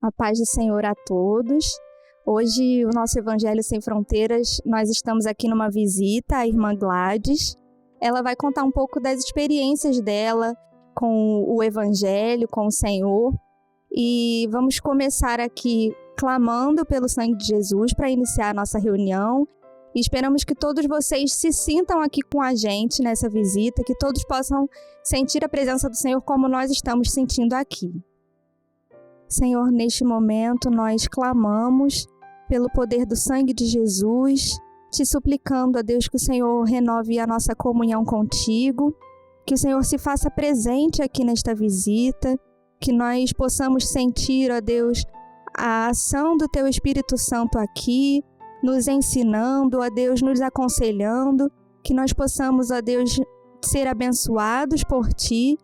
A paz do Senhor a todos. Hoje, o nosso Evangelho Sem Fronteiras, nós estamos aqui numa visita à irmã Gladys. Ela vai contar um pouco das experiências dela com o Evangelho, com o Senhor. E vamos começar aqui clamando pelo sangue de Jesus para iniciar a nossa reunião. E esperamos que todos vocês se sintam aqui com a gente nessa visita, que todos possam sentir a presença do Senhor como nós estamos sentindo aqui. Senhor, neste momento nós clamamos pelo poder do sangue de Jesus, te suplicando, a Deus, que o Senhor renove a nossa comunhão contigo, que o Senhor se faça presente aqui nesta visita, que nós possamos sentir, ó Deus, a ação do Teu Espírito Santo aqui, nos ensinando, ó Deus, nos aconselhando, que nós possamos, ó Deus, ser abençoados por Ti,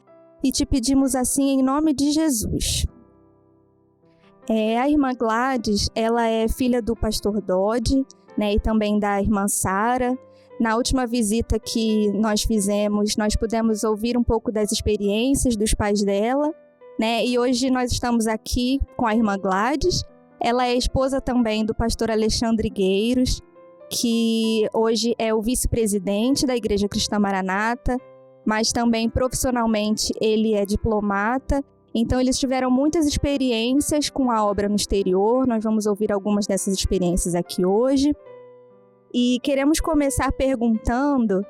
e te pedimos assim em nome de Jesus. A irmã Gladys, ela é filha do pastor Dodge, né, e também da irmã Sara. Na última visita que nós fizemos, nós pudemos ouvir um pouco das experiências dos pais dela, né, e hoje nós estamos aqui com a irmã Gladys. Ela é esposa também do pastor Alexandre Gueiros, que hoje é o vice-presidente da Igreja Cristã Maranata, mas também profissionalmente ele é diplomata. Então, eles tiveram muitas experiências com a obra no exterior. Nós vamos ouvir algumas dessas experiências aqui hoje. E queremos começar perguntando,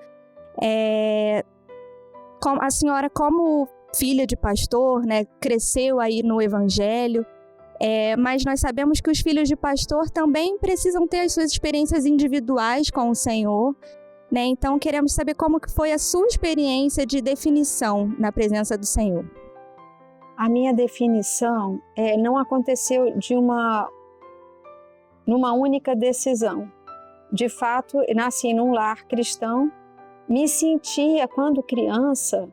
a senhora, como filha de pastor, né, cresceu aí no Evangelho, mas nós sabemos que os filhos de pastor também precisam ter as suas experiências individuais com o Senhor, né? Então, queremos saber como que foi a sua experiência de definição na presença do Senhor. A minha definição não aconteceu numa única decisão. De fato, nasci num lar cristão, me sentia, quando criança,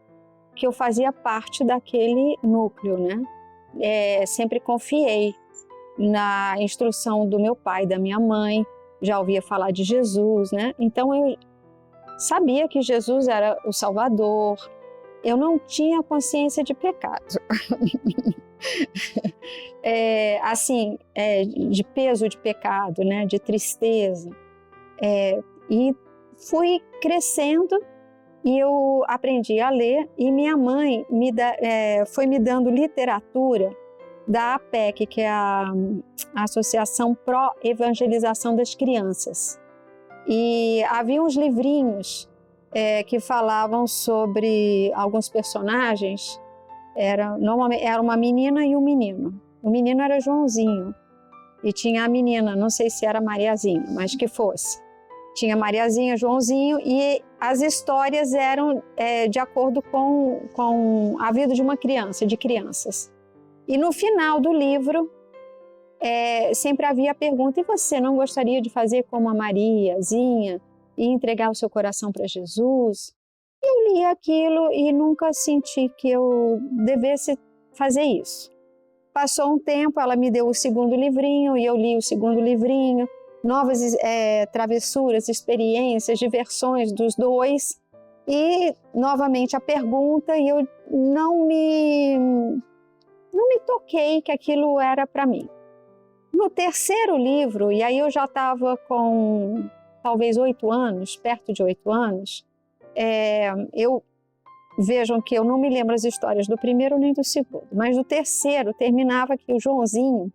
que eu fazia parte daquele núcleo, né? Sempre confiei na instrução do meu pai, da minha mãe, já ouvia falar de Jesus, né? Então, eu sabia que Jesus era o Salvador. Eu não tinha consciência de pecado, de peso de pecado, né? De tristeza. E fui crescendo e eu aprendi a ler, e minha mãe foi me dando literatura da APEC, que é a Associação Pró-Evangelização das Crianças. E havia uns livrinhos que falavam sobre alguns personagens. Normalmente era uma menina e um menino. O menino era Joãozinho e tinha a menina, não sei se era Mariazinha, mas que fosse. Tinha Mariazinha, Joãozinho, e as histórias eram de acordo com a vida de uma criança, de crianças. E no final do livro sempre havia a pergunta: e você não gostaria de fazer como a Mariazinha e entregar o seu coração para Jesus? Eu li aquilo e nunca senti que eu devesse fazer isso. Passou um tempo, ela me deu o segundo livrinho e eu li o segundo livrinho, novas travessuras, experiências, diversões dos dois, e novamente a pergunta, e eu não me toquei que aquilo era para mim. No terceiro livro, e aí eu já estava com talvez 8 anos, perto de 8 anos, vejam que eu não me lembro as histórias do primeiro nem do segundo, mas do terceiro terminava que o Joãozinho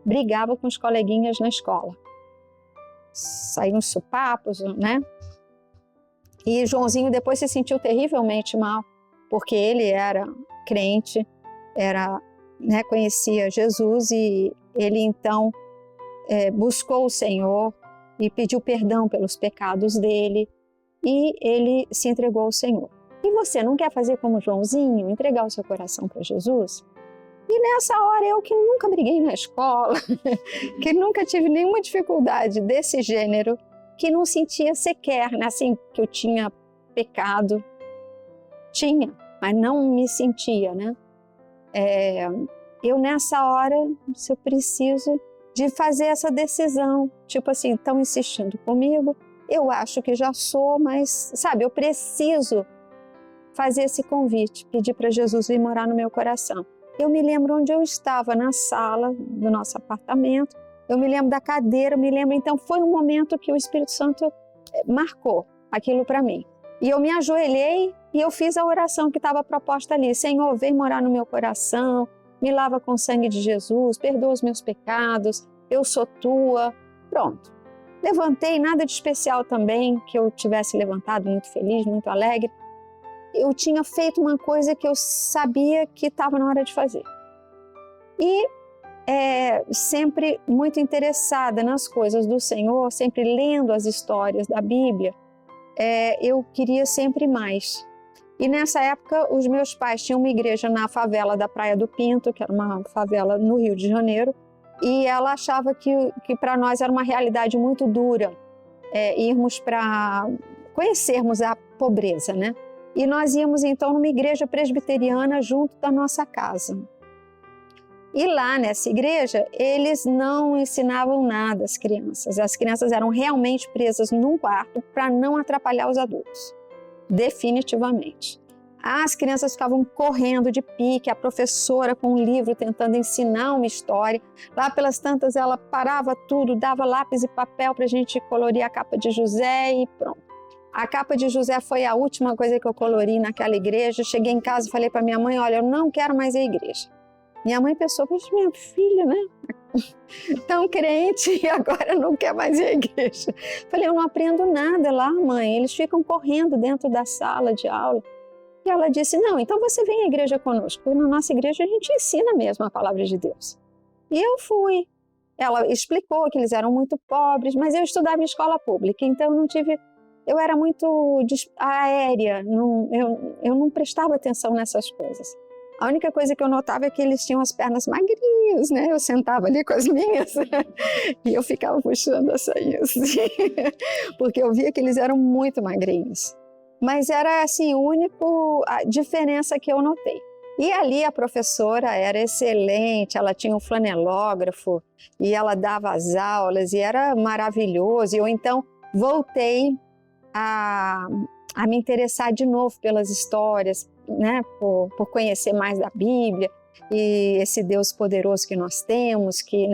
brigava com os coleguinhas na escola. Saíam supapos, né? E Joãozinho depois se sentiu terrivelmente mal, porque ele era crente, conhecia Jesus, e ele então buscou o Senhor e pediu perdão pelos pecados dele, e ele se entregou ao Senhor. E você não quer fazer como Joãozinho, entregar o seu coração para Jesus? E nessa hora, eu que nunca briguei na escola, que nunca tive nenhuma dificuldade desse gênero, que não sentia sequer, né, assim, que eu tinha pecado. Tinha, mas não me sentia, né? Eu nessa hora, se eu preciso de fazer essa decisão, tipo assim, estão insistindo comigo, eu acho que já sou, mas, sabe, eu preciso fazer esse convite, pedir para Jesus vir morar no meu coração. eu me lembro onde eu estava, na sala do nosso apartamento, eu me lembro da cadeira, eu me lembro, então foi um momento que o Espírito Santo marcou aquilo para mim. E eu me ajoelhei e eu fiz a oração que estava proposta ali. Senhor, vem morar no meu coração, me lava com o sangue de Jesus, perdoa os meus pecados, eu sou tua. Pronto. Levantei, nada de especial também, que eu tivesse levantado muito feliz, muito alegre. Eu tinha feito uma coisa que eu sabia que estava na hora de fazer. E sempre muito interessada nas coisas do Senhor, sempre lendo as histórias da Bíblia, eu queria sempre mais. E nessa época, os meus pais tinham uma igreja na favela da Praia do Pinto, que era uma favela no Rio de Janeiro, e ela achava que para nós era uma realidade muito dura irmos para conhecermos a pobreza, né? E nós íamos então numa igreja presbiteriana junto da nossa casa. E lá nessa igreja, eles não ensinavam nada às crianças. As crianças eram realmente presas num quarto para não atrapalhar os adultos. Definitivamente. As crianças ficavam correndo de pique, a professora com um livro tentando ensinar uma história. Lá pelas tantas ela parava tudo, dava lápis e papel para a gente colorir a capa de José e pronto. A capa de José foi a última coisa que eu colori naquela igreja. Cheguei em casa e falei para minha mãe, olha, eu não quero mais ir à igreja. Minha mãe pensou, mas minha filha, né? Tão crente e agora não quer mais ir à igreja. Falei, eu não aprendo nada lá, mãe. Eles ficam correndo dentro da sala de aula. E ela disse, não, então você vem à igreja conosco. Porque na nossa igreja a gente ensina mesmo a palavra de Deus. E eu fui. Ela explicou que eles eram muito pobres, mas eu estudava em escola pública, então eu não tive... Eu era muito aérea, eu não prestava atenção nessas coisas. A única coisa que eu notava é que eles tinham as pernas magrinhas, né? Eu sentava ali com as minhas e eu ficava puxando as sainhas, assim, porque eu via que eles eram muito magrinhos. Mas era assim, a diferença que eu notei. E ali a professora era excelente, ela tinha um flanelógrafo e ela dava as aulas e era maravilhoso. E eu então voltei a me interessar de novo pelas histórias, né, por conhecer mais da Bíblia e esse Deus poderoso que nós temos, que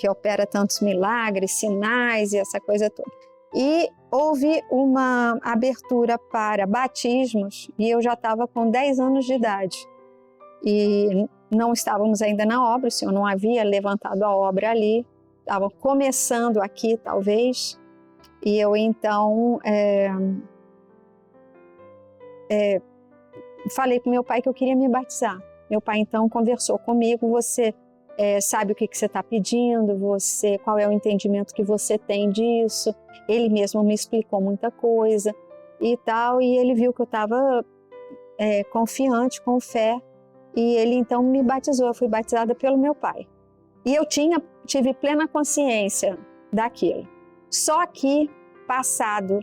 opera tantos milagres, sinais e essa coisa toda. E houve uma abertura para batismos e eu já estava com 10 anos de idade. E não estávamos ainda na obra, o Senhor não havia levantado a obra ali, estava começando aqui talvez, e eu então falei com meu pai que eu queria me batizar. Meu pai então conversou comigo, você sabe o que você está pedindo, qual é o entendimento que você tem disso. Ele mesmo me explicou muita coisa e tal, e ele viu que eu estava confiante, com fé, e ele então me batizou. Eu fui batizada pelo meu pai. E eu tive plena consciência daquilo. Só que, passado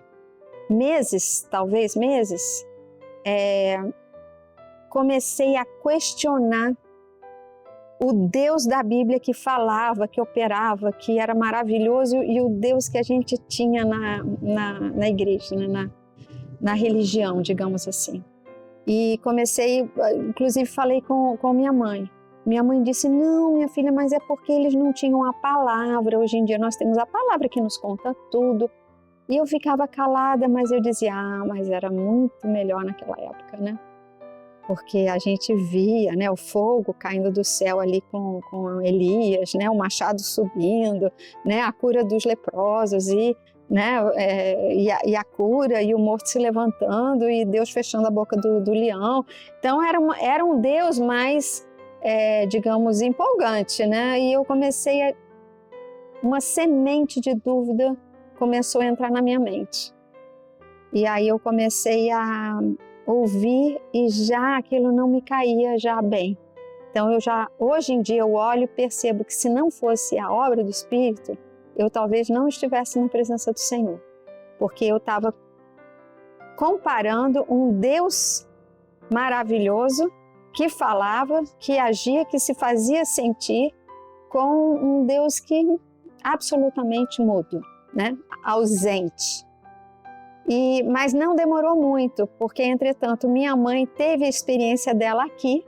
meses, talvez meses, comecei a questionar o Deus da Bíblia que falava, que operava, que era maravilhoso, e o Deus que a gente tinha na igreja, né? na religião, digamos assim. E comecei, inclusive falei com minha mãe. Minha mãe disse, não, minha filha, mas é porque eles não tinham a palavra. Hoje em dia nós temos a palavra que nos conta tudo. E eu ficava calada, mas eu dizia, mas era muito melhor naquela época, né? Porque a gente via, né, o fogo caindo do céu ali com Elias, né, o machado subindo, né, a cura dos leprosos né, e a cura e o morto se levantando e Deus fechando a boca do leão. Então era um Deus mais, digamos, empolgante, né? E eu comecei uma semente de dúvida começou a entrar na minha mente. E aí eu comecei a ouvir e já aquilo não me caía já bem. Então hoje em dia eu olho e percebo que se não fosse a obra do Espírito, eu talvez não estivesse na presença do Senhor. Porque eu estava comparando um Deus maravilhoso que falava, que agia, que se fazia sentir, com um Deus que absolutamente mudo, né? Ausente. Mas não demorou muito, porque, entretanto, minha mãe teve a experiência dela aqui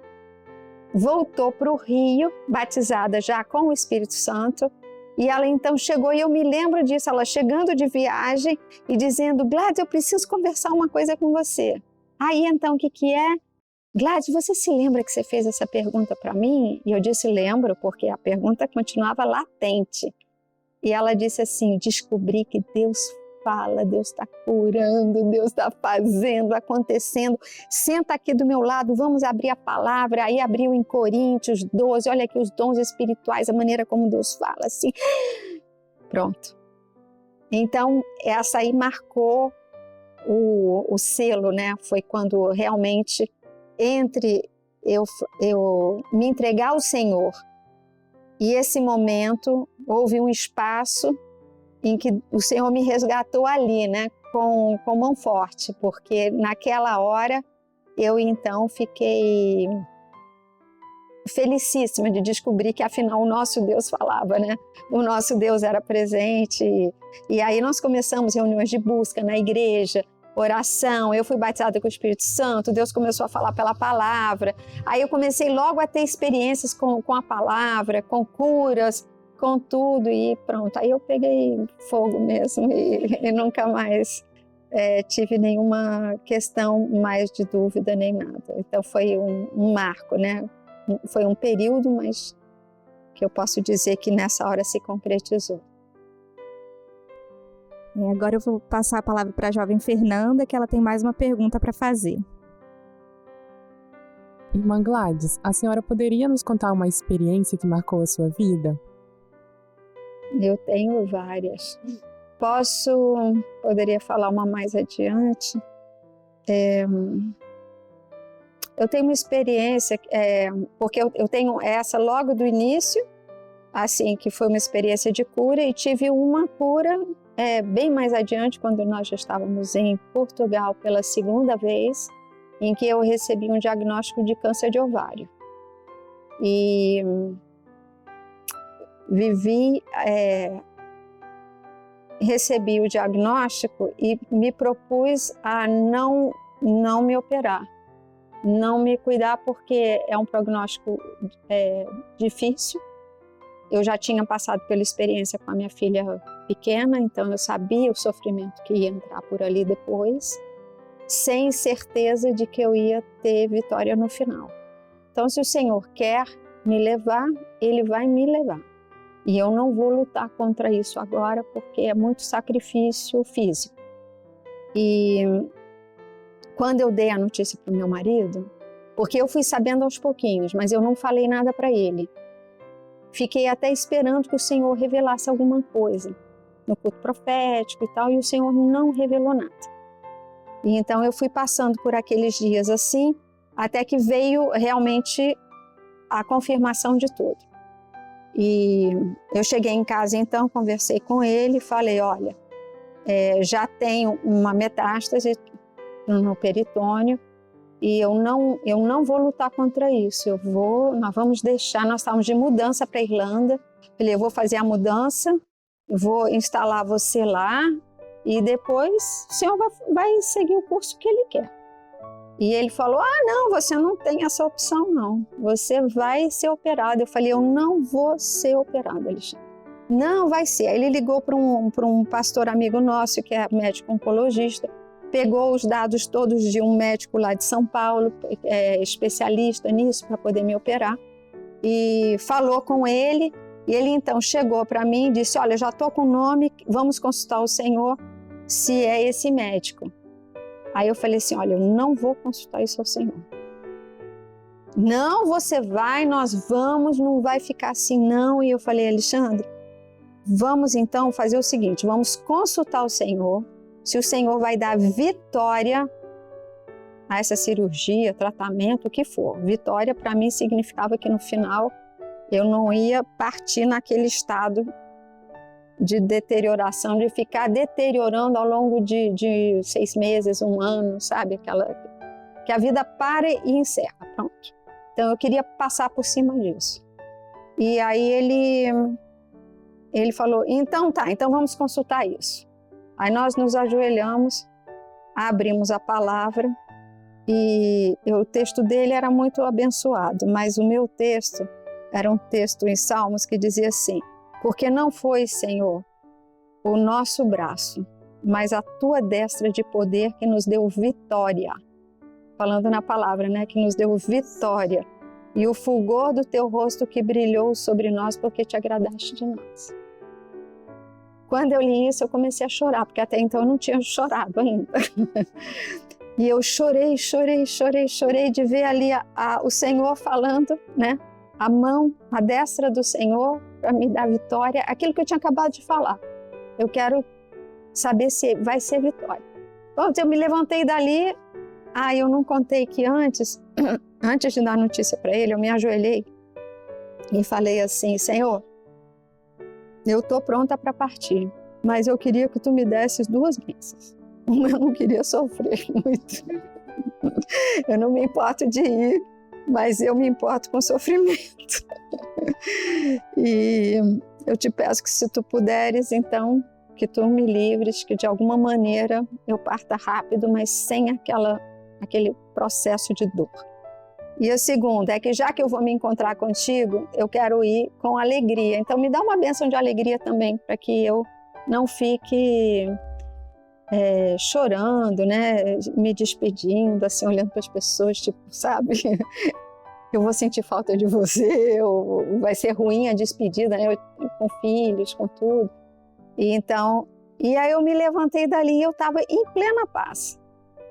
voltou para o Rio, batizada já com o Espírito Santo, e ela então chegou, e eu me lembro disso, ela chegando de viagem e dizendo: Gladys, eu preciso conversar uma coisa com você. Aí então, o que é? Gladys, você se lembra que você fez essa pergunta para mim? E eu disse: lembro, porque a pergunta continuava latente. E ela disse assim: descobri que Deus fala, Deus está curando, Deus está fazendo, acontecendo. Senta aqui do meu lado, vamos abrir a palavra. Aí abriu em Coríntios 12, olha aqui os dons espirituais, a maneira como Deus fala, assim. Pronto. Então, essa aí marcou o selo, né? Foi quando realmente, entre eu me entregar ao Senhor e esse momento, houve um espaço em que o Senhor me resgatou ali, né, com mão forte, porque naquela hora eu então fiquei felicíssima de descobrir que afinal o nosso Deus falava, né? O nosso Deus era presente. E aí nós começamos reuniões de busca na igreja, oração, eu fui batizada com o Espírito Santo, Deus começou a falar pela palavra. Aí eu comecei logo a ter experiências com a palavra, com curas, com tudo, e pronto. Aí eu peguei fogo mesmo e nunca mais tive nenhuma questão mais de dúvida nem nada. Então foi um marco, né? Foi um período, mas que eu posso dizer que nessa hora se concretizou. Agora eu vou passar a palavra para a jovem Fernanda, que ela tem mais uma pergunta para fazer. Irmã Gladys, a senhora poderia nos contar uma experiência que marcou a sua vida? Eu tenho várias. Poderia falar uma mais adiante. Eu tenho uma experiência, porque eu tenho essa logo do início, assim, que foi uma experiência de cura, e tive uma cura bem mais adiante, quando nós já estávamos em Portugal pela segunda vez, em que eu recebi um diagnóstico de câncer de ovário. E recebi o diagnóstico e me propus a não me operar, não me cuidar, porque é um prognóstico difícil. Eu já tinha passado pela experiência com a minha filha pequena, então eu sabia o sofrimento que ia entrar por ali depois, sem certeza de que eu ia ter vitória no final. Então, se o Senhor quer me levar, Ele vai me levar. E eu não vou lutar contra isso agora, porque é muito sacrifício físico. E quando eu dei a notícia para o meu marido, porque eu fui sabendo aos pouquinhos, mas eu não falei nada para ele. Fiquei até esperando que o Senhor revelasse alguma coisa no culto profético e tal, e o Senhor não revelou nada. E então eu fui passando por aqueles dias assim, até que veio realmente a confirmação de tudo. E eu cheguei em casa então, conversei com ele, falei: olha, já tenho uma metástase no peritônio, e eu não vou lutar contra isso, nós vamos deixar, nós estávamos de mudança para a Irlanda, falei: eu vou fazer a mudança, vou instalar você lá, e depois o Senhor vai seguir o curso que Ele quer. E ele falou: não, você não tem essa opção não, você vai ser operado. Eu falei: eu não vou ser operado, Alexandre. Não vai ser. Aí ele ligou para um pastor amigo nosso, que é médico oncologista, pegou os dados todos de um médico lá de São Paulo, especialista nisso, para poder me operar, e falou com ele. E ele então chegou para mim e disse: olha, já estou com o nome, vamos consultar o Senhor se é esse médico. Aí eu falei assim: olha, eu não vou consultar isso ao Senhor. Não, você vai, nós vamos, não vai ficar assim não. E eu falei: Alexandre, vamos então fazer o seguinte, vamos consultar o Senhor, se o Senhor vai dar vitória a essa cirurgia, tratamento, o que for. Vitória para mim significava que no final eu não ia partir naquele estado de deterioração, de ficar deteriorando ao longo de 6 meses, 1 ano, sabe? Que a vida para e encerra, pronto. Então eu queria passar por cima disso. E aí ele falou: então tá, então vamos consultar isso. Aí nós nos ajoelhamos, abrimos a palavra E o texto dele era muito abençoado, mas o meu texto era um texto em Salmos que dizia assim: porque não foi, Senhor, o nosso braço, mas a tua destra de poder que nos deu vitória. Falando na palavra, né? Que nos deu vitória. E o fulgor do teu rosto que brilhou sobre nós porque te agradaste de nós. Quando eu li isso, eu comecei a chorar, porque até então eu não tinha chorado ainda. E eu chorei de ver ali o Senhor falando, né? A mão, a destra do Senhor para me dar vitória. Aquilo que eu tinha acabado de falar. Eu quero saber se vai ser vitória. Bom, eu me levantei dali. Eu não contei que antes de dar notícia para ele, eu me ajoelhei e falei assim: Senhor, eu estou pronta para partir, mas eu queria que tu me desses 2 bênçãos. Uma, eu não queria sofrer muito. Eu não me importo de ir, mas eu me importo com o sofrimento. E eu te peço que, se tu puderes, então, que tu me livres, que de alguma maneira eu parta rápido, mas sem aquele processo de dor. E a segunda é que, já que eu vou me encontrar contigo, eu quero ir com alegria. Então me dá uma bênção de alegria também, para que eu não fique chorando, né? Me despedindo, assim, olhando para as pessoas, tipo, sabe? Eu vou sentir falta de você, ou vai ser ruim a despedida, né? Com filhos, com tudo. E aí eu me levantei dali e eu estava em plena paz.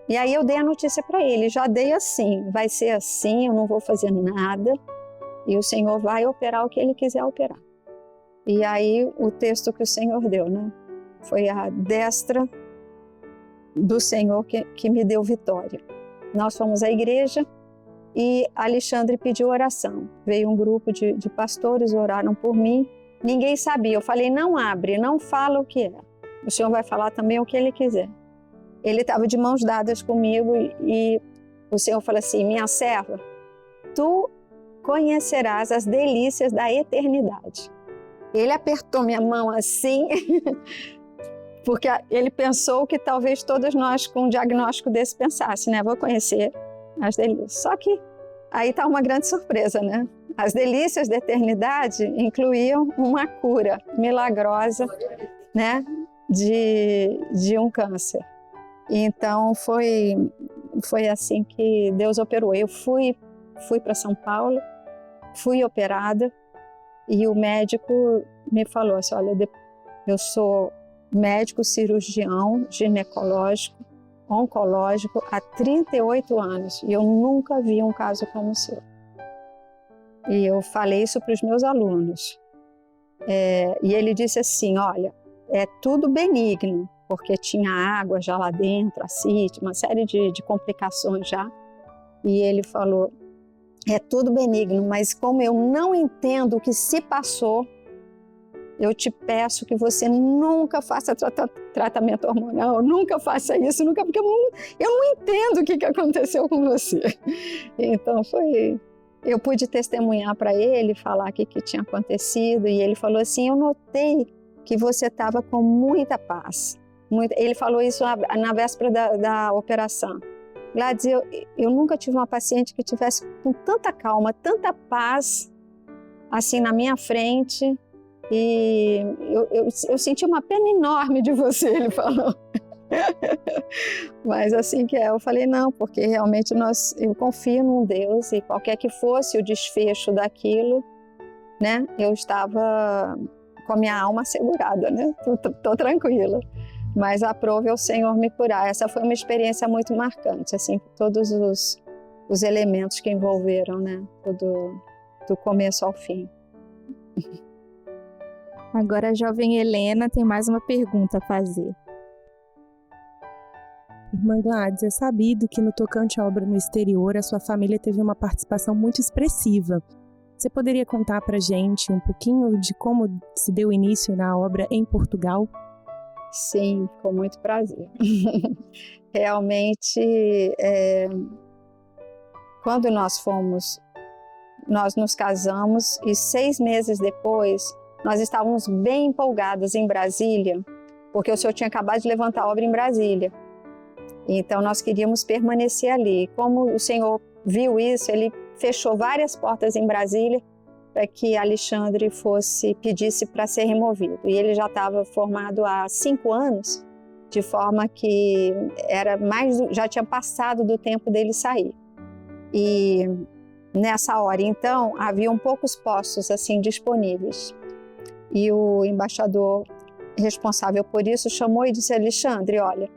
E aí eu dei a notícia para ele, já dei assim: vai ser assim, eu não vou fazer nada e o Senhor vai operar o que Ele quiser operar. E aí o texto que o Senhor deu, né? Foi a destra do Senhor que me deu vitória. Nós fomos à igreja e Alexandre pediu oração. Veio um grupo de pastores, oraram por mim. Ninguém sabia, eu falei: não abre, não fala o que é. O Senhor vai falar também o que Ele quiser. Ele estava de mãos dadas comigo e o Senhor falou assim: minha serva, tu conhecerás as delícias da eternidade. Ele apertou minha mão assim, porque ele pensou que talvez todos nós com um diagnóstico desse pensassem, né? Vou conhecer as delícias. Só que aí está uma grande surpresa, né? As delícias da eternidade incluíam uma cura milagrosa, né? De um câncer. Então foi assim que Deus operou. Eu fui para São Paulo, fui operada e o médico me falou assim: olha, eu sou médico cirurgião ginecológico, oncológico há 38 anos e eu nunca vi um caso como o seu. E eu falei isso para os meus alunos. E ele disse assim: olha, é tudo benigno, porque tinha água já lá dentro, ascite, uma série de complicações já. E ele falou: é tudo benigno, mas como eu não entendo o que se passou, eu te peço que você nunca faça tratamento hormonal, nunca faça isso, nunca, porque eu não entendo o que aconteceu com você. Então eu pude testemunhar para ele, falar o que tinha acontecido, e ele falou assim: eu notei que você estava com muita paz. Ele falou isso na véspera da operação. Gladys, eu nunca tive uma paciente que tivesse com tanta calma, tanta paz, assim, na minha frente. E eu senti uma pena enorme de você, ele falou. Mas assim que eu falei: não, porque realmente eu confio num Deus, e qualquer que fosse o desfecho daquilo, né, eu estava com a minha alma assegurada, né? Tô tranquila. Mas aprove ao Senhor me curar. Essa foi uma experiência muito marcante, assim, todos os elementos que envolveram, né, do começo ao fim. Agora a jovem Helena tem mais uma pergunta a fazer. Irmã Gladys, é sabido que no tocante à obra no exterior, a sua família teve uma participação muito expressiva. Você poderia contar pra gente um pouquinho de como se deu início na obra em Portugal? Sim, com muito prazer. Realmente, quando nós nos casamos e 6 meses depois, nós estávamos bem empolgadas em Brasília, porque o senhor tinha acabado de levantar a obra em Brasília. Então nós queríamos permanecer ali. Como o Senhor viu isso, ele fechou várias portas em Brasília para que Alexandre pedisse para ser removido. E ele já estava formado há 5 anos, de forma que já tinha passado do tempo dele sair. E nessa hora, então, haviam poucos postos assim disponíveis. E o embaixador responsável por isso chamou e disse: Alexandre, olha,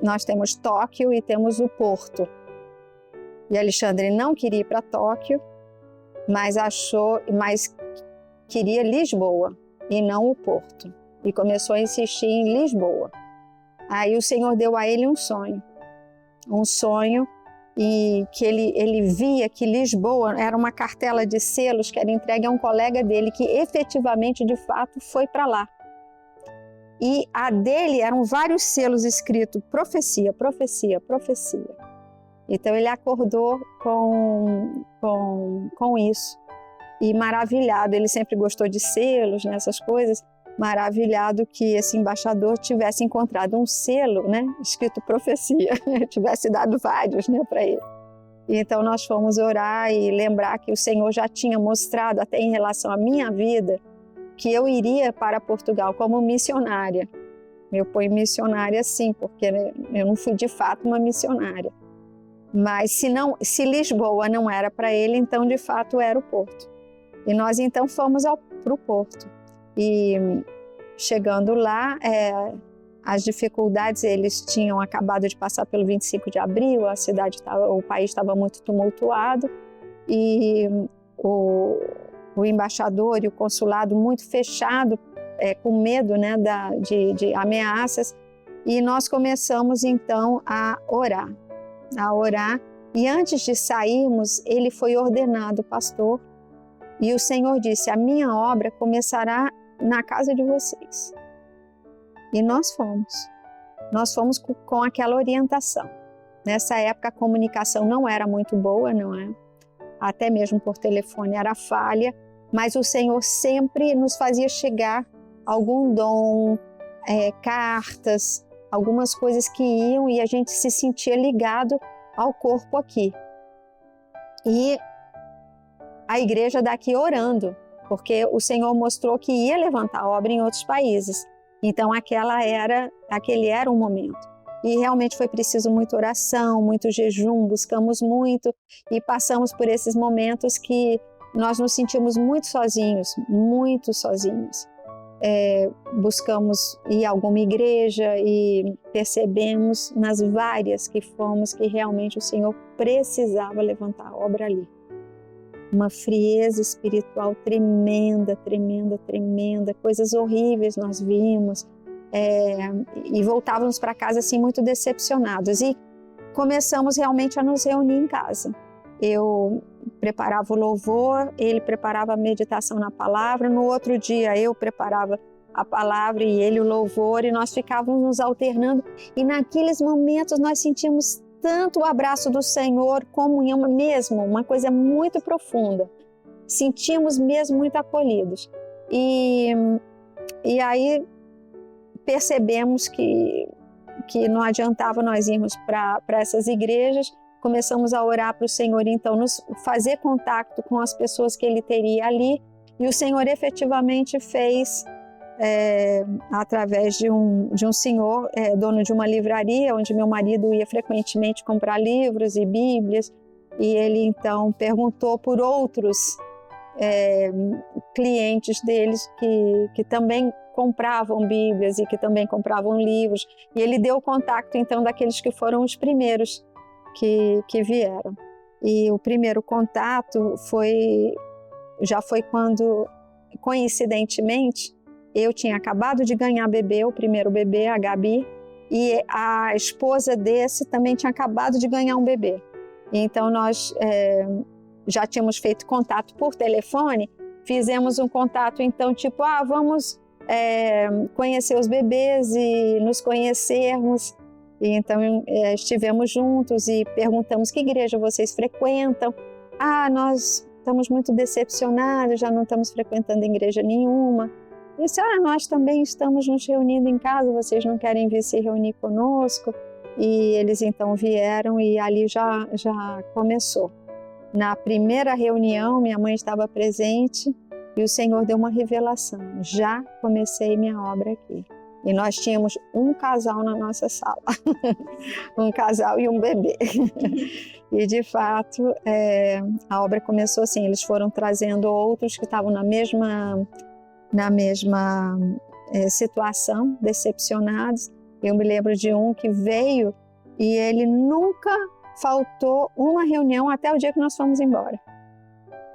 nós temos Tóquio e temos o Porto. E Alexandre não queria ir para Tóquio, mas queria Lisboa e não o Porto. E começou a insistir em Lisboa. Aí o Senhor deu a ele um sonho, e que ele via que Lisboa era uma cartela de selos que era entregue a um colega dele que efetivamente, de fato, foi para lá. E a dele eram vários selos escritos profecia, profecia, profecia. Então ele acordou com isso. E maravilhado, ele sempre gostou de selos, essas coisas, maravilhado que esse embaixador tivesse encontrado um selo, escrito profecia, tivesse dado vários, para ele. E então nós fomos orar e lembrar que o Senhor já tinha mostrado, até em relação à minha vida, que eu iria para Portugal como missionária. Eu ponho missionária sim, porque eu não fui de fato uma missionária. Mas se Lisboa não era para ele, então de fato era o Porto. E nós então fomos para o Porto. E chegando lá, as dificuldades, eles tinham acabado de passar pelo 25 de abril, o país estava muito tumultuado, e o embaixador e o consulado muito fechado, com medo de ameaças, e nós começamos então a orar. E antes de sairmos, ele foi ordenado pastor, e o Senhor disse: a minha obra começará na casa de vocês. E nós fomos com aquela orientação. Nessa época a comunicação não era muito boa, até mesmo por telefone era falha, mas o Senhor sempre nos fazia chegar algum dom, cartas, algumas coisas que iam, e a gente se sentia ligado ao corpo aqui. E a igreja daqui orando, porque o Senhor mostrou que ia levantar a obra em outros países. Então aquele era um momento. E realmente foi preciso muita oração, muito jejum, buscamos muito e passamos por esses momentos que nós nos sentimos muito sozinhos, muito sozinhos. Buscamos ir a alguma igreja e percebemos nas várias que fomos que realmente o Senhor precisava levantar a obra ali. Uma frieza espiritual tremenda, tremenda, tremenda, coisas horríveis nós vimos, e voltávamos para casa assim muito decepcionados, e começamos realmente a nos reunir em casa. Eu preparava o louvor, ele preparava a meditação na palavra, no outro dia eu preparava a palavra e ele o louvor, e nós ficávamos nos alternando, e naqueles momentos nós sentimos tanto o abraço do Senhor, comunhão mesmo, uma coisa muito profunda. Sentimos mesmo muito acolhidos. E aí percebemos que não adiantava nós irmos para essas igrejas, começamos a orar para o Senhor, então, nos fazer contato com as pessoas que Ele teria ali, e o Senhor efetivamente fez, através de um senhor, dono de uma livraria, onde meu marido ia frequentemente comprar livros e bíblias, e ele então perguntou por outros clientes deles que também compravam bíblias e que também compravam livros, e ele deu o contato então daqueles que foram os primeiros que vieram. E o primeiro contato já foi quando, coincidentemente, eu tinha acabado de ganhar o primeiro bebê, a Gabi, e a esposa desse também tinha acabado de ganhar um bebê. Então nós já tínhamos feito contato por telefone, fizemos um contato então tipo, vamos conhecer os bebês e nos conhecermos. E então estivemos juntos e perguntamos: que igreja vocês frequentam? Nós estamos muito decepcionados, já não estamos frequentando igreja nenhuma. E disse: nós também estamos nos reunindo em casa, vocês não querem vir se reunir conosco? e eles então vieram e ali já começou. Na primeira reunião, minha mãe estava presente e o Senhor deu uma revelação. Já comecei minha obra aqui. E nós tínhamos um casal na nossa sala, um casal e um bebê. E de fato, a obra começou assim, eles foram trazendo outros que estavam na mesma situação, decepcionados. Eu me lembro de um que veio e ele nunca faltou uma reunião até o dia que nós fomos embora.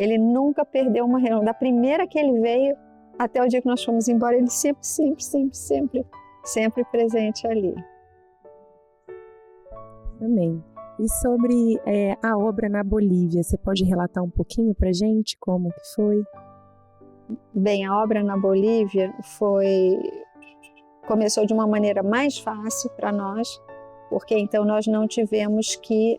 Ele nunca perdeu uma reunião. Da primeira que ele veio até o dia que nós fomos embora, ele sempre presente ali. Amém. E sobre a obra na Bolívia, você pode relatar um pouquinho para a gente como que foi? Bem, a obra na Bolívia começou de uma maneira mais fácil para nós, porque então nós não tivemos que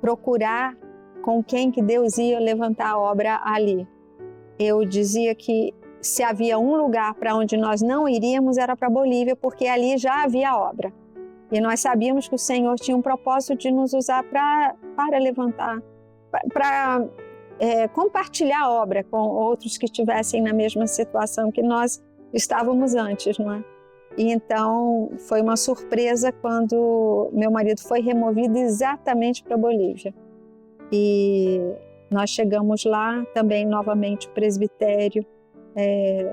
procurar com quem que Deus ia levantar a obra ali. Eu dizia que se havia um lugar para onde nós não iríamos era para a Bolívia, porque ali já havia obra. E nós sabíamos que o Senhor tinha um propósito de nos usar para levantar, para compartilhar a obra com outros que estivessem na mesma situação que nós estávamos antes, não é? E então foi uma surpresa quando meu marido foi removido exatamente para a Bolívia. E nós chegamos lá, também novamente o presbitério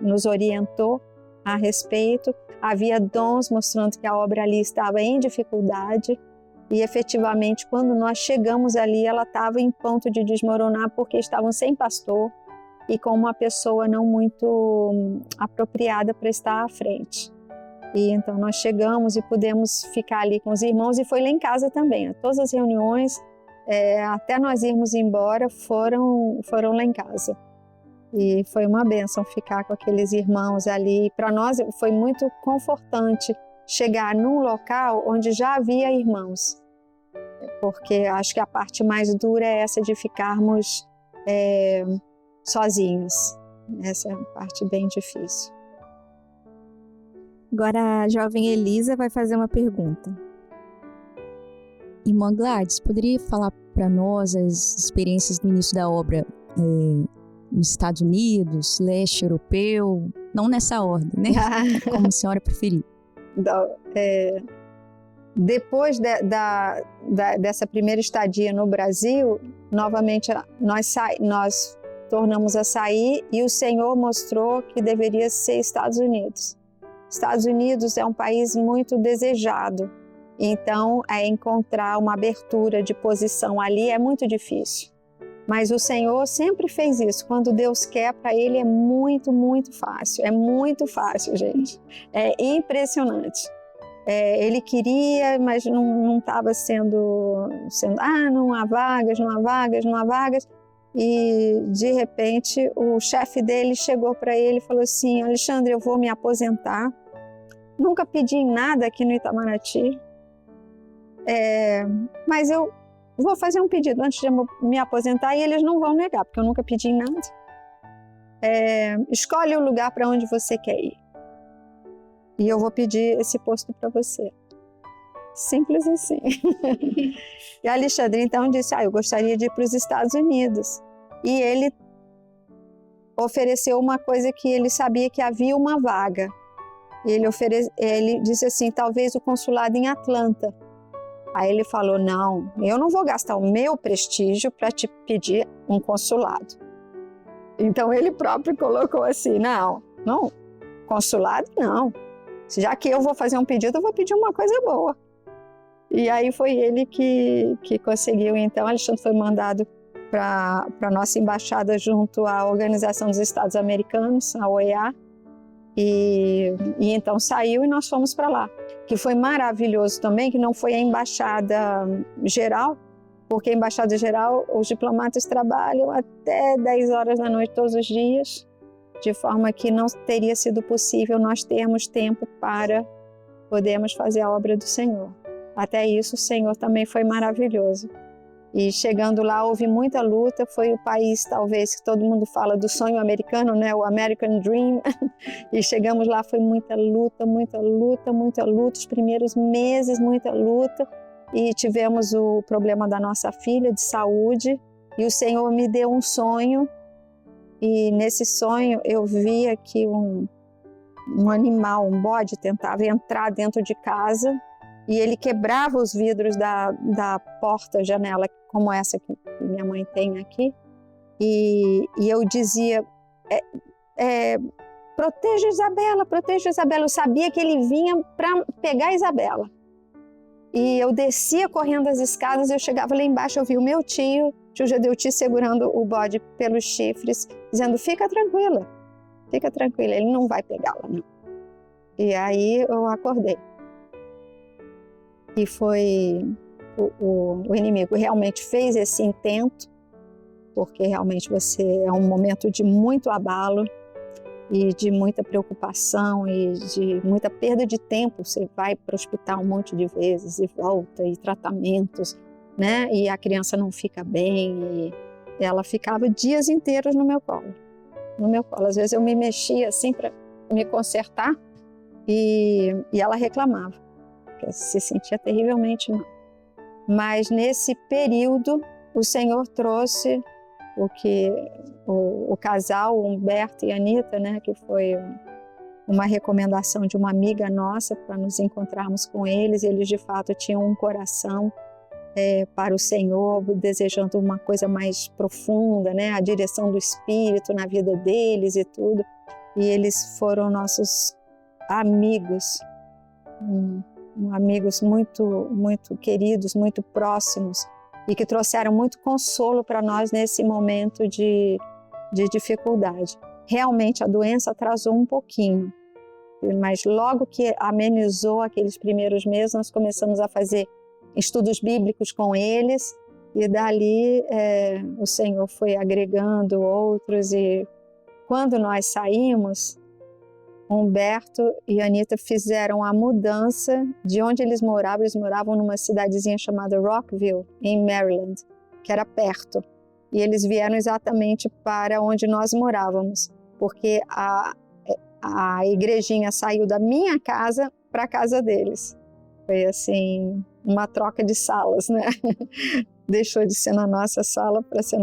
nos orientou a respeito. Havia dons mostrando que a obra ali estava em dificuldade e efetivamente quando nós chegamos ali ela estava em ponto de desmoronar porque estavam sem pastor e com uma pessoa não muito apropriada para estar à frente. E então nós chegamos e pudemos ficar ali com os irmãos e foi lá em casa também. Todas as reuniões, até nós irmos embora, foram lá em casa. E foi uma bênção ficar com aqueles irmãos ali. Para nós foi muito confortante chegar num local onde já havia irmãos. Porque acho que a parte mais dura é essa de ficarmos sozinhos. Essa é a parte bem difícil. Agora a jovem Elisa vai fazer uma pergunta. Irmã Gladys, poderia falar para nós as experiências do início da obra nos Estados Unidos, leste europeu, não nessa ordem, né? Como a senhora preferir. Depois dessa primeira estadia no Brasil, novamente nós tornamos a sair e o Senhor mostrou que deveria ser Estados Unidos. Estados Unidos é um país muito desejado, então encontrar uma abertura de posição ali é muito difícil. Mas o Senhor sempre fez isso. Quando Deus quer, para Ele é muito, muito fácil. É muito fácil, gente. É impressionante. Ele queria, mas não estava sendo... não há vagas, não há vagas, não há vagas. E, de repente, o chefe dele chegou para ele e falou assim: Alexandre, eu vou me aposentar. Nunca pedi nada aqui no Itamaraty. Mas eu vou fazer um pedido antes de me aposentar e eles não vão negar, porque eu nunca pedi nada. Escolhe o lugar para onde você quer ir. E eu vou pedir esse posto para você. Simples assim. E Alexandre então disse, eu gostaria de ir para os Estados Unidos. E ele ofereceu uma coisa que ele sabia que havia uma vaga. Ele disse assim, talvez o consulado em Atlanta. Aí ele falou, não, eu não vou gastar o meu prestígio para te pedir um consulado. Então ele próprio colocou assim, não, consulado não. Já que eu vou fazer um pedido, eu vou pedir uma coisa boa. E aí foi ele que conseguiu. Então Alexandre foi mandado para a nossa embaixada junto à Organização dos Estados Americanos, a OEA. E então saiu e nós fomos para lá. Que foi maravilhoso também, que não foi a embaixada geral, porque a embaixada geral, os diplomatas trabalham até 10 horas da noite todos os dias, de forma que não teria sido possível nós termos tempo para podermos fazer a obra do Senhor. Até isso o Senhor também foi maravilhoso. E chegando lá houve muita luta, foi o país talvez que todo mundo fala do sonho americano, né? O American Dream. E chegamos lá, foi muita luta, muita luta, muita luta, os primeiros meses, muita luta. E tivemos o problema da nossa filha de saúde e o Senhor me deu um sonho e nesse sonho eu via que um animal, um bode, tentava entrar dentro de casa e ele quebrava os vidros da porta, janela, como essa que minha mãe tem aqui, e eu dizia, proteja Isabela, proteja Isabela. Eu sabia que ele vinha para pegar a Isabela. E eu descia correndo as escadas, eu chegava lá embaixo, eu vi o meu tio Gedeuti segurando o bode pelos chifres, dizendo, fica tranquila, ele não vai pegá-la, não. E aí eu acordei. E foi, o inimigo realmente fez esse intento, porque realmente é um momento de muito abalo, e de muita preocupação e de muita perda de tempo. Você vai para o hospital um monte de vezes e volta, e tratamentos, né? E a criança não fica bem, e ela ficava dias inteiros no meu colo. Às vezes eu me mexia assim para me consertar e ela reclamava, porque se sentia terrivelmente mal. Mas nesse período o Senhor trouxe o casal, Humberto e Anita, né, que foi uma recomendação de uma amiga nossa para nos encontrarmos com eles. Eles de fato tinham um coração para o Senhor, desejando uma coisa mais profunda, né, a direção do Espírito na vida deles e tudo. E eles foram nossos amigos, amigos muito, muito queridos, muito próximos, e que trouxeram muito consolo para nós nesse momento de dificuldade. Realmente a doença atrasou um pouquinho, mas logo que amenizou aqueles primeiros meses, nós começamos a fazer estudos bíblicos com eles, e dali o Senhor foi agregando outros, e quando nós saímos, Humberto e Anita fizeram a mudança de onde eles moravam. Eles moravam numa cidadezinha chamada Rockville, em Maryland, que era perto. E eles vieram exatamente para onde nós morávamos, porque a igrejinha saiu da minha casa para a casa deles. Foi assim, uma troca de salas, né? Deixou de ser na nossa sala para ser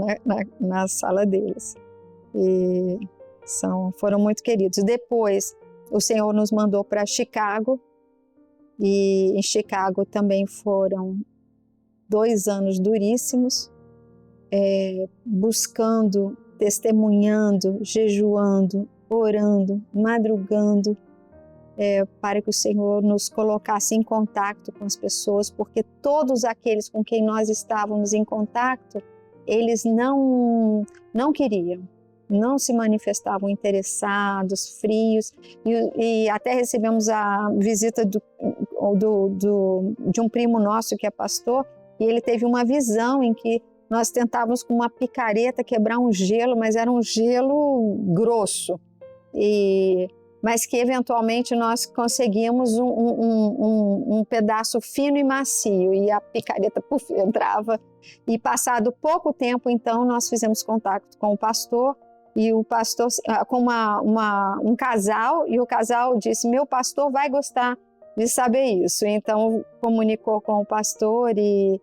na sala deles. E foram muito queridos. Depois, o Senhor nos mandou para Chicago, e em Chicago também foram 2 anos duríssimos, buscando, testemunhando, jejuando, orando, madrugando, para que o Senhor nos colocasse em contato com as pessoas, porque todos aqueles com quem nós estávamos em contato, eles não queriam, não se manifestavam interessados, frios, e até recebemos a visita de um primo nosso que é pastor, e ele teve uma visão em que nós tentávamos com uma picareta quebrar um gelo, mas era um gelo grosso, mas que eventualmente nós conseguimos um pedaço fino e macio, e a picareta entrava, e passado pouco tempo então nós fizemos contato com o pastor, e o pastor com um casal, e o casal disse, meu pastor vai gostar de saber isso. Então comunicou com o pastor, e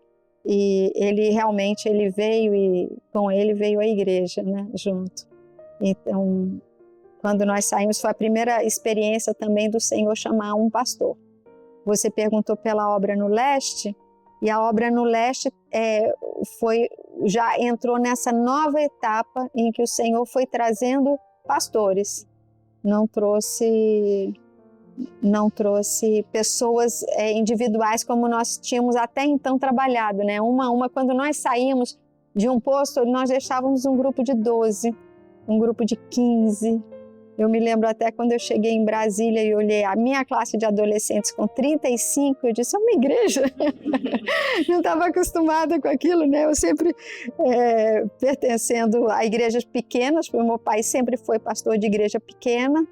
ele realmente veio, e com ele veio a igreja, né, junto. Então, quando nós saímos, foi a primeira experiência também do Senhor chamar um pastor. Você perguntou pela obra no leste, e a obra no leste já entrou nessa nova etapa em que o Senhor foi trazendo pastores. Não trouxe pessoas individuais como nós tínhamos até então trabalhado, né? Uma a uma. Quando nós saímos de um posto, nós deixávamos um grupo de 12, um grupo de 15. Eu me lembro até quando eu cheguei em Brasília e olhei a minha classe de adolescentes com 35, eu disse, é uma igreja. Não estava acostumada com aquilo, né? Eu sempre pertencendo a igrejas pequenas, porque meu pai sempre foi pastor de igreja pequena,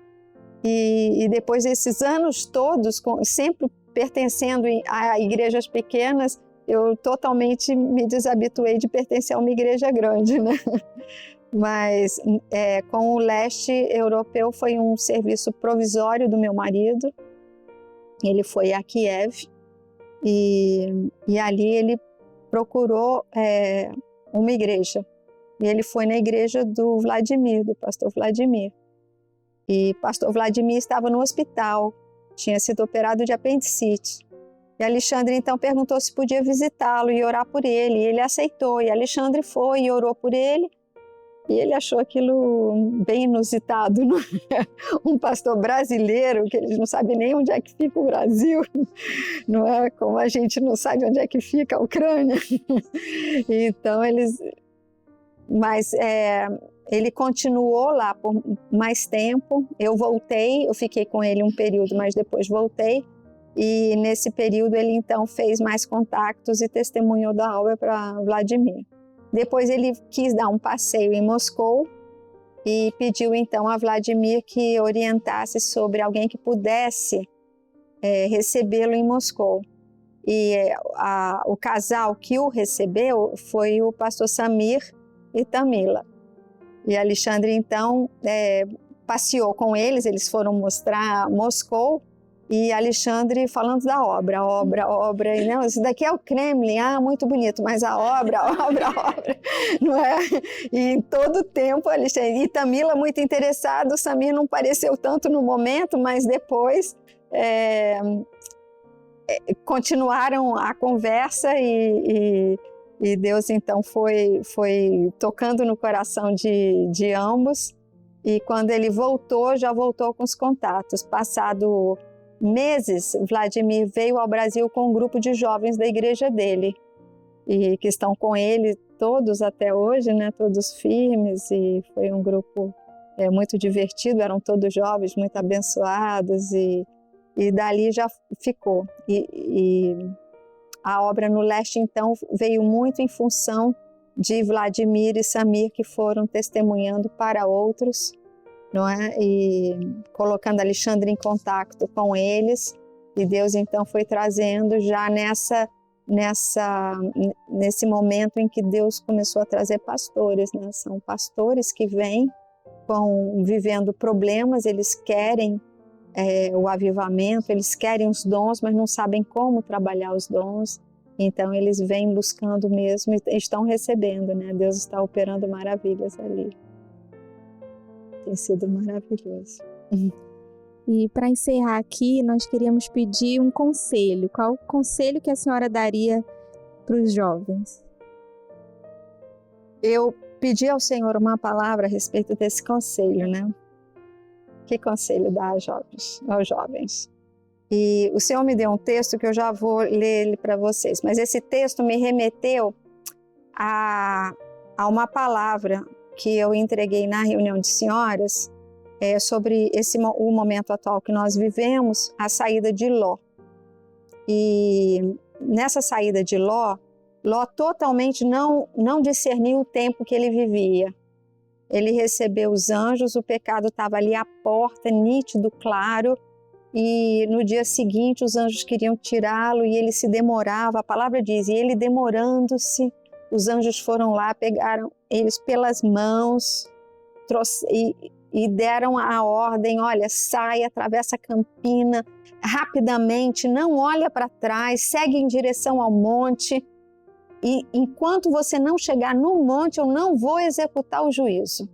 e depois desses anos todos, sempre pertencendo a igrejas pequenas, eu totalmente me desabituei de pertencer a uma igreja grande, né? Mas com o leste europeu foi um serviço provisório do meu marido. Ele foi a Kiev e ali ele procurou uma igreja. E ele foi na igreja do Vladimir, do pastor Vladimir. E pastor Vladimir estava no hospital, tinha sido operado de apendicite. E Alexandre então perguntou se podia visitá-lo e orar por ele. E ele aceitou. E Alexandre foi e orou por ele. E ele achou aquilo bem inusitado, não é? Um pastor brasileiro, que eles não sabem nem onde é que fica o Brasil, não é? Como a gente não sabe onde é que fica a Ucrânia. Então ele continuou lá por mais tempo. Eu voltei, eu fiquei com ele um período, mas depois voltei. E nesse período ele então fez mais contatos e testemunhou da obra para Vladimir. Depois ele quis dar um passeio em Moscou e pediu então a Vladimir que orientasse sobre alguém que pudesse recebê-lo em Moscou. E o casal que o recebeu foi o pastor Samir e Tamila. E Alexandre então passeou com eles foram mostrar Moscou. E Alexandre falando da obra, e não, isso daqui é o Kremlin, muito bonito, mas a obra, não é? E em todo o tempo, Alexandre, e Tamila muito interessado, o Samir não pareceu tanto no momento, mas depois continuaram a conversa e Deus então foi tocando no coração de ambos. E quando ele voltou, já voltou com os contatos. Passado meses, Vladimir veio ao Brasil com um grupo de jovens da igreja dele e que estão com ele todos até hoje, né? Todos firmes, e foi um grupo muito divertido, eram todos jovens, muito abençoados e dali já ficou. E a obra no leste então veio muito em função de Vladimir e Samir, que foram testemunhando para outros, não é? E colocando Alexandre em contato com eles, e Deus então foi trazendo já nesse momento em que Deus começou a trazer pastores, né? São pastores que vêm vivendo problemas, eles querem o avivamento, eles querem os dons, mas não sabem como trabalhar os dons. Então eles vêm buscando mesmo e estão recebendo, né? Deus está operando maravilhas ali. Tem sido maravilhoso. E para encerrar aqui, nós queríamos pedir um conselho. Qual o conselho que a senhora daria para os jovens? Eu pedi ao Senhor uma palavra a respeito desse conselho, né? Que conselho dá aos jovens? E o Senhor me deu um texto que eu já vou ler ele para vocês, mas esse texto me remeteu a uma palavra que eu entreguei na reunião de senhoras sobre o momento atual que nós vivemos, a saída de Ló. E nessa saída de Ló totalmente não discerniu o tempo que ele vivia. Ele recebeu os anjos, o pecado estava ali à porta, nítido, claro, e no dia seguinte os anjos queriam tirá-lo e ele se demorava. A palavra diz, e ele demorando-se, os anjos foram lá, pegaram eles pelas mãos e deram a ordem, olha, sai, atravessa a campina rapidamente, não olha para trás, segue em direção ao monte. E enquanto você não chegar no monte, eu não vou executar o juízo.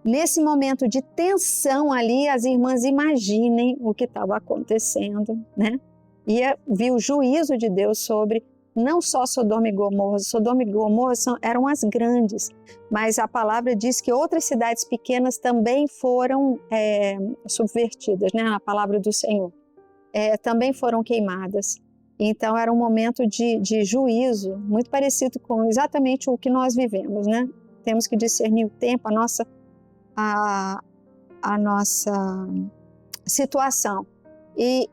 Nesse momento de tensão ali, as irmãs imaginem o que estava acontecendo, né? E viu o juízo de Deus sobre não só Sodoma e Gomorra. Sodoma e Gomorra eram as grandes, mas a palavra diz que outras cidades pequenas também foram subvertidas, né? A palavra do Senhor. Também foram queimadas. Então era um momento de juízo, muito parecido com exatamente o que nós vivemos, né? Temos que discernir o tempo, a nossa situação. E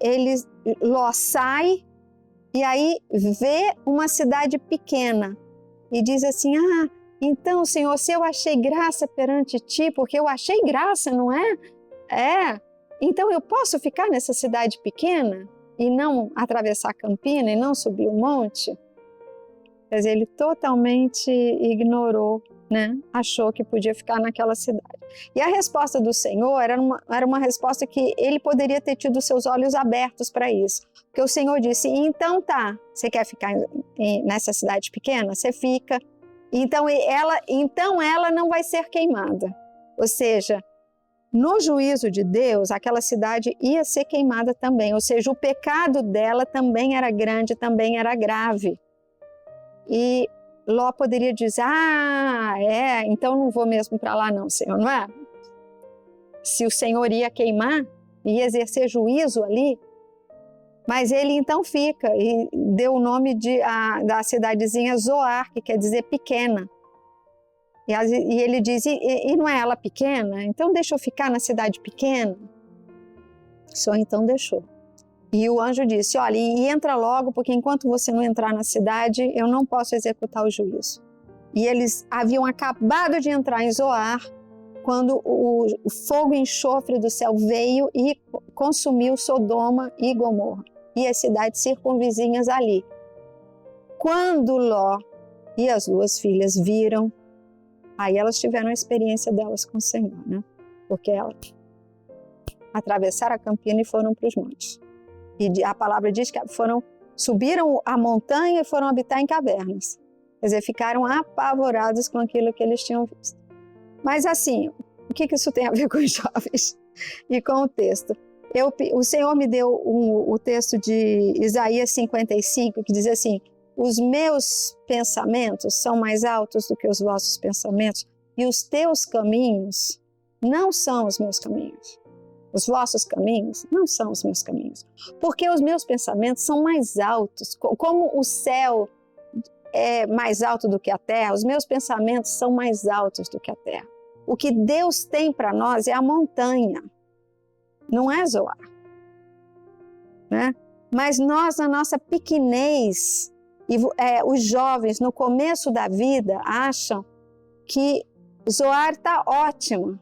Ló sai e aí vê uma cidade pequena e diz assim, então, Senhor, se eu achei graça perante ti, porque eu achei graça, não é? Então eu posso ficar nessa cidade pequena? E não atravessar a campina e não subir o monte? Quer dizer, ele totalmente ignorou, né? Achou que podia ficar naquela cidade. E a resposta do Senhor era uma resposta que ele poderia ter tido seus olhos abertos para isso. Porque o Senhor disse, então tá, você quer ficar nessa cidade pequena? Você fica. Então ela não vai ser queimada. Ou seja, no juízo de Deus, aquela cidade ia ser queimada também. Ou seja, o pecado dela também era grande, também era grave. E Ló poderia dizer, então não vou mesmo para lá não, Senhor, não é? Se o Senhor ia queimar, ia exercer juízo ali, mas ele então fica e deu o nome da cidadezinha Zoar, que quer dizer pequena. E ele diz, e não é ela pequena? Então deixa eu ficar na cidade pequena? Só então deixou. E o anjo disse, olha, e entra logo, porque enquanto você não entrar na cidade, eu não posso executar o juízo. E eles haviam acabado de entrar em Zoar, quando o fogo e enxofre do céu veio e consumiu Sodoma e Gomorra, e as cidades circunvizinhas ali. Quando Ló e as duas filhas viram, aí elas tiveram a experiência delas com o Senhor, né? Porque elas atravessaram a campina e foram para os montes. E a palavra diz que subiram a montanha e foram habitar em cavernas. Quer dizer, ficaram apavorados com aquilo que eles tinham visto. Mas assim, o que isso tem a ver com os jovens e com o texto? O Senhor me deu o texto de Isaías 55, que diz assim, os meus pensamentos são mais altos do que os vossos pensamentos e os teus caminhos não são os meus caminhos. Os vossos caminhos não são os meus caminhos. Porque os meus pensamentos são mais altos. Como o céu é mais alto do que a terra, os meus pensamentos são mais altos do que a terra. O que Deus tem para nós é a montanha, não é Zoar. Né? Mas nós, na nossa pequenez, os jovens no começo da vida acham que Zoar está ótimo.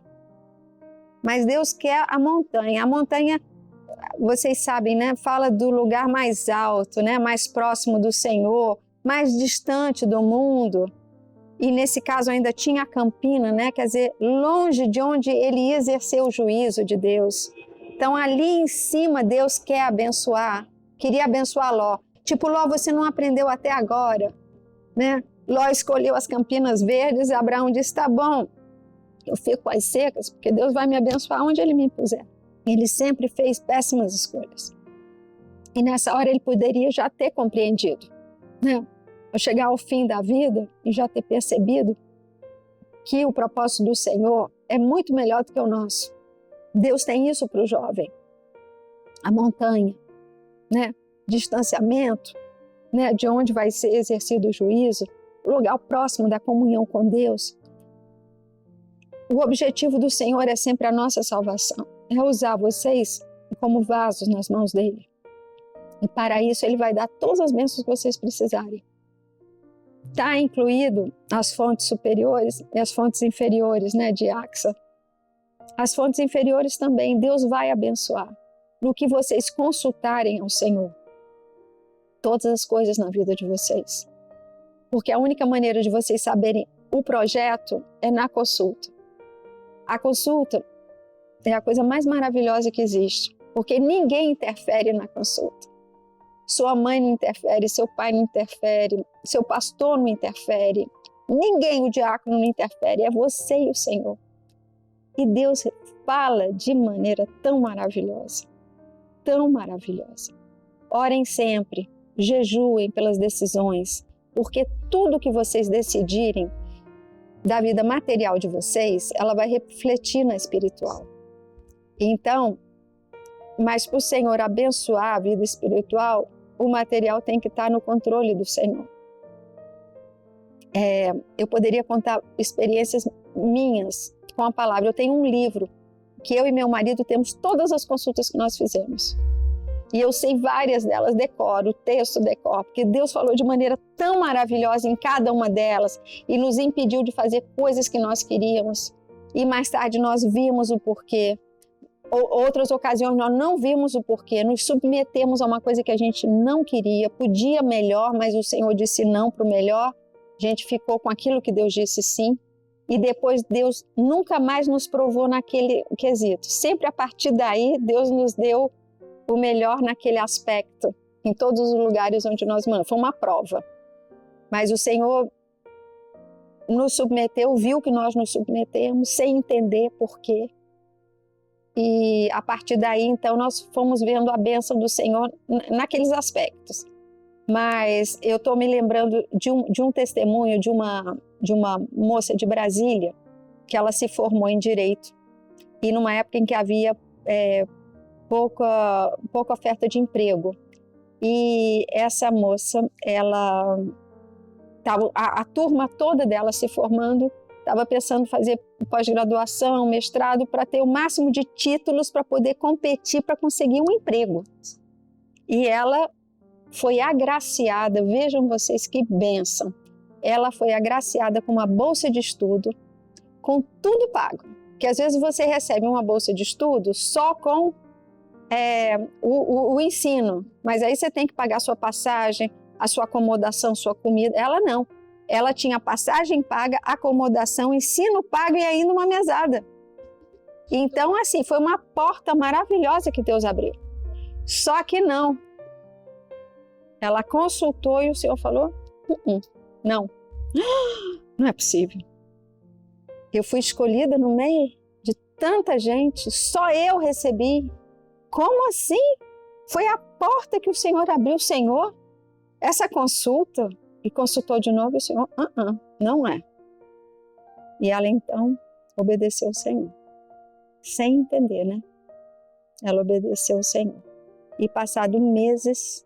Mas Deus quer a montanha. A montanha, vocês sabem, né? Fala do lugar mais alto, né? Mais próximo do Senhor, mais distante do mundo. E nesse caso ainda tinha a campina, né? Quer dizer, longe de onde ele ia exercer o juízo de Deus. Então ali em cima Deus quer abençoar, queria abençoar Ló. Tipo, Ló, você não aprendeu até agora, né? Ló escolheu as campinas verdes e Abraão disse, tá bom. Eu fico com as secas, porque Deus vai me abençoar onde Ele me puser. Ele sempre fez péssimas escolhas. E nessa hora ele poderia já ter compreendido, né? Ao chegar ao fim da vida e já ter percebido que o propósito do Senhor é muito melhor do que o nosso. Deus tem isso para o jovem. A montanha, né? Distanciamento, né? De onde vai ser exercido o juízo, o lugar próximo da comunhão com Deus. O objetivo do Senhor é sempre a nossa salvação. É usar vocês como vasos nas mãos dele. E para isso ele vai dar todas as bênçãos que vocês precisarem. Está incluído as fontes superiores e as fontes inferiores, né, de Axa. As fontes inferiores também, Deus vai abençoar. No que vocês consultarem ao Senhor. Todas as coisas na vida de vocês. Porque a única maneira de vocês saberem o projeto é na consulta. A consulta é a coisa mais maravilhosa que existe, porque ninguém interfere na consulta. Sua mãe não interfere, seu pai não interfere, seu pastor não interfere, ninguém, o diácono não interfere, é você e o Senhor. E Deus fala de maneira tão maravilhosa, tão maravilhosa. Orem sempre, jejuem pelas decisões, porque tudo que vocês decidirem da vida material de vocês, ela vai refletir na espiritual. Então, mas para o Senhor abençoar a vida espiritual, o material tem que estar no controle do Senhor. Eu poderia contar experiências minhas com a palavra. Eu tenho um livro que eu e meu marido temos todas as consultas que nós fizemos. E eu sei várias delas, decoro, o texto decoro, porque Deus falou de maneira tão maravilhosa em cada uma delas e nos impediu de fazer coisas que nós queríamos. E mais tarde nós vimos o porquê. outras ocasiões nós não vimos o porquê, nos submetemos a uma coisa que a gente não queria, podia melhor, mas o Senhor disse não para o melhor, a gente ficou com aquilo que Deus disse sim, e depois Deus nunca mais nos provou naquele quesito. Sempre a partir daí, Deus nos deu o melhor naquele aspecto, em todos os lugares onde nós mandamos. Foi uma prova. Mas o Senhor nos submeteu, viu que nós nos submetemos, sem entender por quê. E a partir daí, então, nós fomos vendo a bênção do Senhor naqueles aspectos. Mas eu estou me lembrando de um testemunho de uma moça de Brasília, que ela se formou em Direito, e numa época em que havia pouca oferta de emprego. E essa moça, a turma toda dela se formando, estava pensando em fazer pós-graduação, mestrado, para ter o máximo de títulos para poder competir, para conseguir um emprego. E ela foi agraciada, vejam vocês que bênção, ela foi agraciada com uma bolsa de estudo, com tudo pago. Porque às vezes você recebe uma bolsa de estudo só com o ensino, mas aí você tem que pagar a sua passagem, a sua acomodação, sua comida. Ela não. Ela tinha passagem paga, acomodação, ensino pago e ainda uma mesada. Então, assim, foi uma porta maravilhosa que Deus abriu. Só que não. Ela consultou e o Senhor falou, não é possível. Eu fui escolhida no meio de tanta gente, só eu recebi. Como assim? Foi a porta que o Senhor abriu, Senhor. Essa consulta, e consultou de novo, e o Senhor, não é. E ela então obedeceu ao Senhor. Sem entender, né? Ela obedeceu ao Senhor. E passados meses,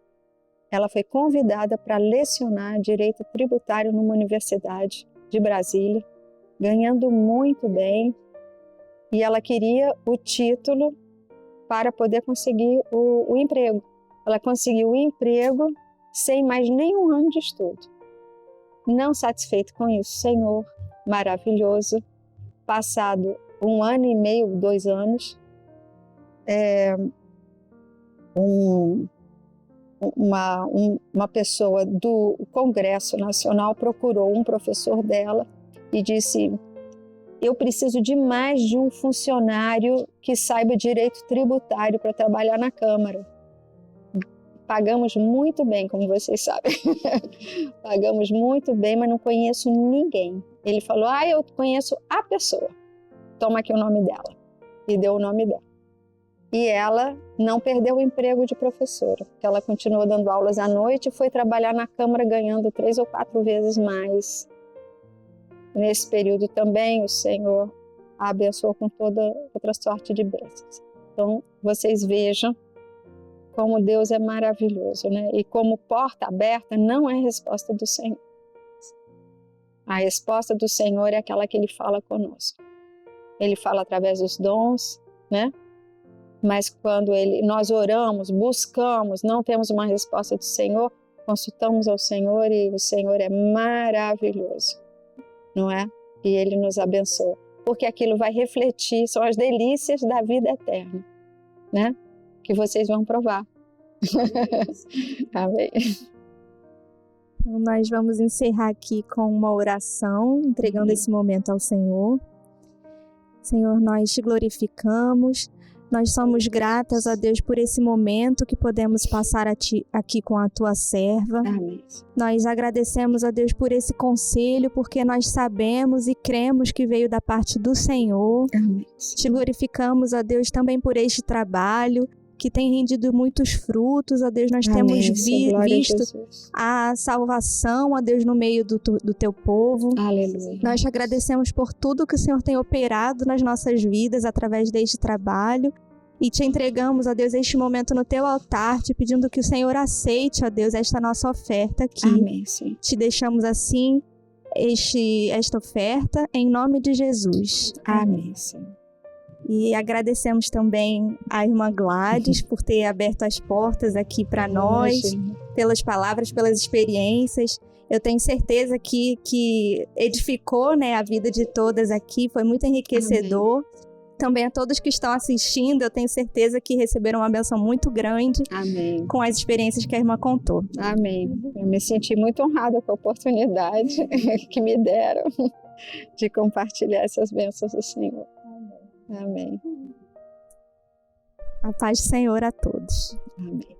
ela foi convidada para lecionar direito tributário numa universidade de Brasília, ganhando muito bem. E ela queria o título para poder conseguir o emprego. Ela conseguiu o emprego sem mais nenhum ano de estudo. Não satisfeito com isso, Senhor, maravilhoso, passado 1 ano e meio, 2 anos, uma pessoa do Congresso Nacional procurou um professor dela e disse, eu preciso demais de um funcionário que saiba direito tributário para trabalhar na Câmara. Pagamos muito bem, como vocês sabem. Pagamos muito bem, mas não conheço ninguém. Ele falou, eu conheço a pessoa. Toma aqui o nome dela. E deu o nome dela. E ela não perdeu o emprego de professora, porque ela continuou dando aulas à noite e foi trabalhar na Câmara ganhando 3 ou 4 vezes mais. Nesse período também o Senhor a abençoou com toda outra sorte de bênçãos. Então, vocês vejam como Deus é maravilhoso, né? E como porta aberta não é resposta do Senhor. A resposta do Senhor é aquela que Ele fala conosco. Ele fala através dos dons, né? Mas quando nós oramos, buscamos, não temos uma resposta do Senhor, consultamos ao Senhor e o Senhor é maravilhoso, não é? E Ele nos abençoa, porque aquilo vai refletir, são as delícias da vida eterna, né? Que vocês vão provar. Amém. Então, nós vamos encerrar aqui com uma oração, entregando esse momento ao Senhor. Senhor, nós te glorificamos, nós somos gratas a Deus por esse momento que podemos passar aqui com a tua serva. Amém. Nós agradecemos a Deus por esse conselho, porque nós sabemos e cremos que veio da parte do Senhor. Amém. Te glorificamos, a Deus, também por este trabalho, que tem rendido muitos frutos. A Deus, nós temos visto a salvação, a Deus, no meio do teu povo. Aleluia. Nós te agradecemos por tudo que o Senhor tem operado nas nossas vidas através deste trabalho e te entregamos, a Deus, este momento no teu altar, te pedindo que o Senhor aceite, a Deus, esta nossa oferta aqui. Amém, Senhor. Te deixamos assim esta oferta em nome de Jesus. Amém, Senhor. E agradecemos também à irmã Gladys por ter aberto as portas aqui para nós, pelas palavras, pelas experiências. Eu tenho certeza que edificou, né, a vida de todas aqui, foi muito enriquecedor. também a todos que estão assistindo. Eu tenho certeza que receberam uma bênção muito grande. Amém. Com as experiências que a irmã contou. Amém. Eu me senti muito honrada com a oportunidade que me deram de compartilhar essas bênçãos do Senhor. Amém. A paz do Senhor a todos. Amém.